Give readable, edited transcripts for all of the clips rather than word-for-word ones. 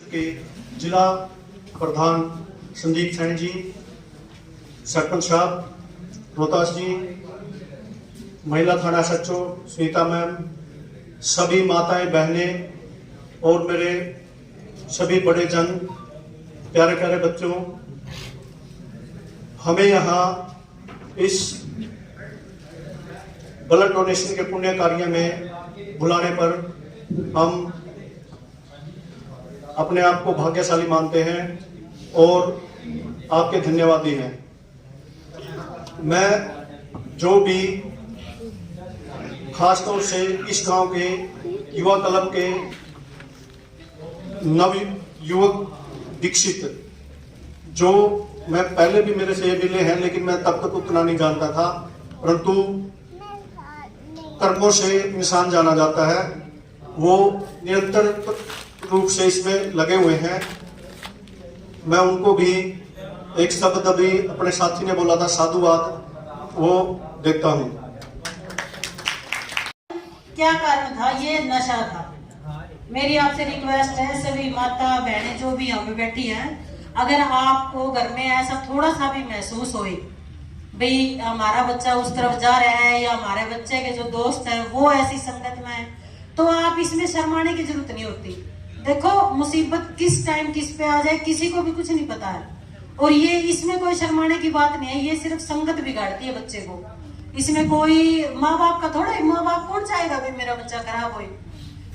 के जिला प्रधान संदीप सैनी जी, सरपंच साहब रोहतास जी, महिला थाना SHO सुनीता मैम, सभी माताएं बहनें और मेरे सभी बड़े जन, प्यारे प्यारे बच्चों, हमें यहाँ इस ब्लड डोनेशन के पुण्य कार्य में बुलाने पर हम अपने आप को भाग्यशाली मानते हैं और आपके धन्यवादी हैं। मैं जो भी खासतौर से इस गांव के युवा क्लब के नव युवक दीक्षित, जो मैं पहले भी मेरे से ये मिले हैं लेकिन मैं तब तक उतना नहीं जानता था, परंतु कर्मों से इंसान जाना जाता है। वो निरंतर रूप से इसमें लगे हुए हैं। मैं उनको भी एक शब्द अभी अपने साथी ने बोला था साधुवाद, वो देता हूँ। क्या कारण था? ये नशा था। मेरी आपसे रिक्वेस्ट है, सभी माता बहनें जो भी यहाँ पे बैठी हैं, अगर आपको घर में ऐसा थोड़ा सा भी महसूस होए भाई हमारा बच्चा उस तरफ जा रहा है या हमारे बच्चे के जो दोस्त हैं वो ऐसी संगत में है, तो आप इसमें शर्माने की जरूरत नहीं होती। देखो, मुसीबत किस टाइम किस पे आ जाए किसी को भी कुछ नहीं पता है, और ये इसमें कोई शर्माने की बात नहीं है। ये सिर्फ संगत बिगाड़ती है बच्चे को। इसमें कोई माँ बाप का थोड़ा, माँ बाप कौन चाहेगा भाई मेरा बच्चा खराब हो?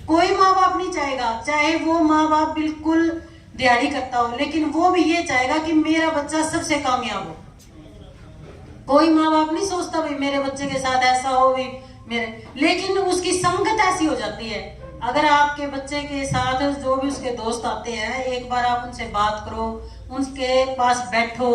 कोई माँ बाप नहीं चाहेगा, चाहे वो माँ बाप बिल्कुल दिहाड़ी करता हो, लेकिन वो भी ये चाहेगा कि मेरा बच्चा सबसे कामयाब हो। कोई माँ बाप नहीं सोचता भाई मेरे बच्चे के साथ ऐसा हो भी मेरे, लेकिन उसकी संगत ऐसी हो जाती है। अगर आपके बच्चे के साथ जो भी उसके दोस्त आते हैं, एक बार आप उनसे बात करो, उनके पास बैठो,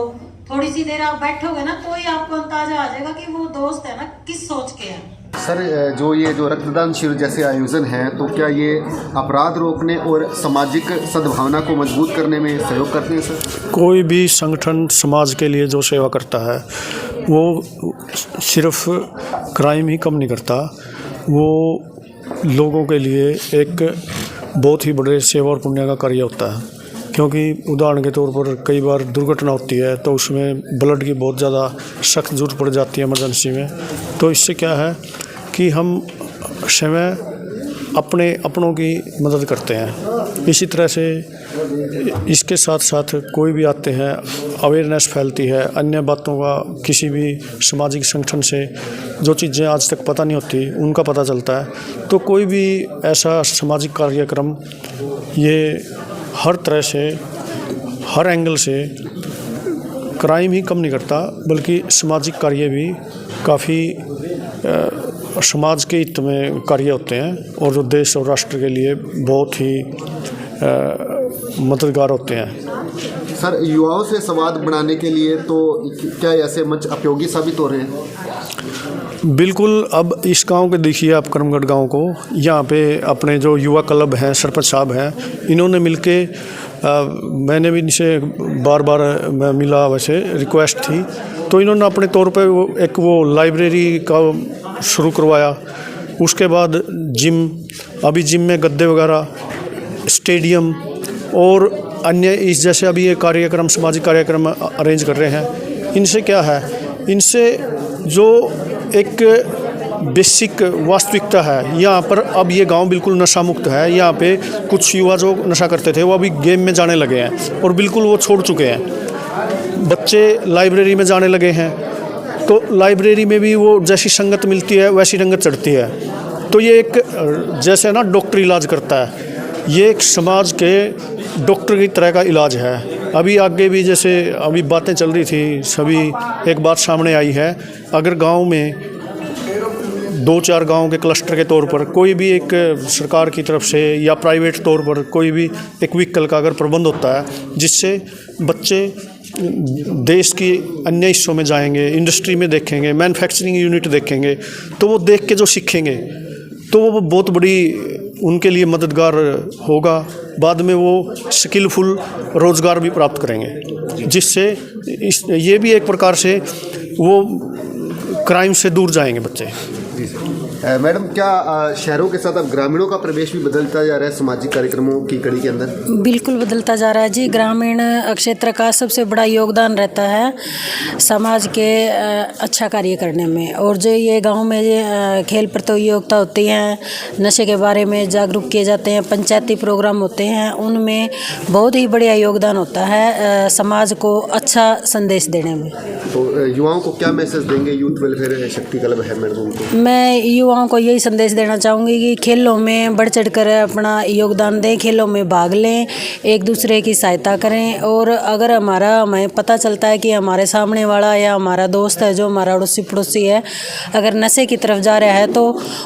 थोड़ी सी देर आप बैठोगे ना तो ही आपको अंदाजा आ जाएगा कि वो दोस्त है ना किस सोच के हैं। सर, जो रक्तदान शिविर जैसे आयोजन हैं, तो क्या ये अपराध रोकने और सामाजिक सद्भावना को मजबूत करने में सहयोग करते हैं? सर, कोई भी संगठन समाज के लिए जो सेवा करता है वो सिर्फ क्राइम ही कम नहीं करता, वो लोगों के लिए एक बहुत ही बड़े सेवा और पुण्य का कार्य होता है। क्योंकि उदाहरण के तौर पर कई बार दुर्घटना होती है तो उसमें ब्लड की बहुत ज़्यादा सख्त जरूरत पड़ जाती है इमरजेंसी में। तो इससे क्या है कि हम समय अपनों की मदद करते हैं। इसी तरह से इसके साथ साथ कोई भी आते हैं, अवेयरनेस फैलती है अन्य बातों का, किसी भी सामाजिक संगठन से जो चीज़ें आज तक पता नहीं होती उनका पता चलता है। तो कोई भी ऐसा सामाजिक कार्यक्रम ये हर तरह से, हर एंगल से क्राइम ही कम नहीं करता, बल्कि सामाजिक कार्य भी काफ़ी समाज के हित में कार्य होते हैं और जो देश और राष्ट्र के लिए बहुत ही मददगार होते हैं। सर, युवाओं से संवाद बढ़ाने के लिए तो क्या ऐसे मंच उपयोगी साबित हो रहे हैं? बिल्कुल। अब इस गांव के देखिए आप, करमगढ़ गांव को, यहाँ पे अपने जो युवा क्लब हैं, सरपंच साहब हैं, इन्होंने मिलके मैंने भी इनसे बार बार मैं मिला, वैसे रिक्वेस्ट थी, तो इन्होंने अपने तौर पे वो लाइब्रेरी का शुरू करवाया। उसके बाद जिम, अभी जिम में गद्दे वगैरह, स्टेडियम और अन्य इस जैसे अभी ये कार्यक्रम, सामाजिक कार्यक्रम अरेंज कर रहे हैं। इनसे क्या है, इनसे जो एक बेसिक वास्तविकता है यहाँ पर, अब ये गांव बिल्कुल नशा मुक्त है। यहाँ पे कुछ युवा जो नशा करते थे वो अभी गेम में जाने लगे हैं और बिल्कुल वो छोड़ चुके हैं। बच्चे लाइब्रेरी में जाने लगे हैं, तो लाइब्रेरी में भी वो जैसी संगत मिलती है वैसी रंगत चढ़ती है। तो ये एक जैसे ना डॉक्टर इलाज करता है, ये एक समाज के डॉक्टर की तरह का इलाज है। अभी आगे भी जैसे अभी बातें चल रही थी, सभी एक बात सामने आई है, अगर गांव में 2-4 गांव के क्लस्टर के तौर पर कोई भी एक सरकार की तरफ से या प्राइवेट तौर पर कोई भी एक व्हीकल का अगर प्रबंध होता है जिससे बच्चे देश की अन्य हिस्सों में जाएंगे, इंडस्ट्री में देखेंगे, मैन्युफैक्चरिंग यूनिट देखेंगे, तो वो देख के जो सीखेंगे तो वो बहुत बड़ी उनके लिए मददगार होगा। बाद में वो स्किलफुल रोज़गार भी प्राप्त करेंगे, जिससे ये भी एक प्रकार से वो क्राइम से दूर जाएंगे बच्चे। जी सर। मैडम, क्या शहरों के साथ अब ग्रामीणों का प्रवेश भी बदलता जा रहा है सामाजिक कार्यक्रमों की कड़ी के अंदर? बिल्कुल बदलता जा रहा है जी। ग्रामीण क्षेत्र का सबसे बड़ा योगदान रहता है समाज के अच्छा कार्य करने में। और जो ये गांव में ये खेल प्रतियोगिता होती हैं, नशे के बारे में जागरूक किए जाते हैं, पंचायती प्रोग्राम होते हैं, उनमें बहुत ही बढ़िया योगदान होता है समाज को अच्छा संदेश देने में। तो युवाओं को क्या मैसेज देंगे? यूथ वेलफेयर शक्ति क्लब है मैडम उनको। मैं युवाओं को यही संदेश देना चाहूँगी कि खेलों में बढ़ चढ़ कर अपना योगदान दें, खेलों में भाग लें, एक दूसरे की सहायता करें। और अगर हमें पता चलता है कि हमारे सामने वाला या हमारा दोस्त है जो हमारा अड़ोसी पड़ोसी है अगर नशे की तरफ जा रहा है तो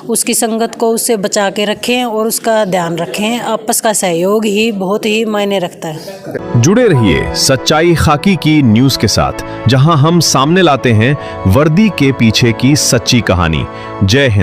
उसकी संगत को उससे बचा के रखें और उसका ध्यान रखें। आपस का सहयोग ही बहुत ही मायने रखता है। जुड़े रहिए सच्चाई खाकी की न्यूज़ के साथ, जहां हम सामने लाते हैं वर्दी के पीछे की सच्ची कहानी। जय हिंद।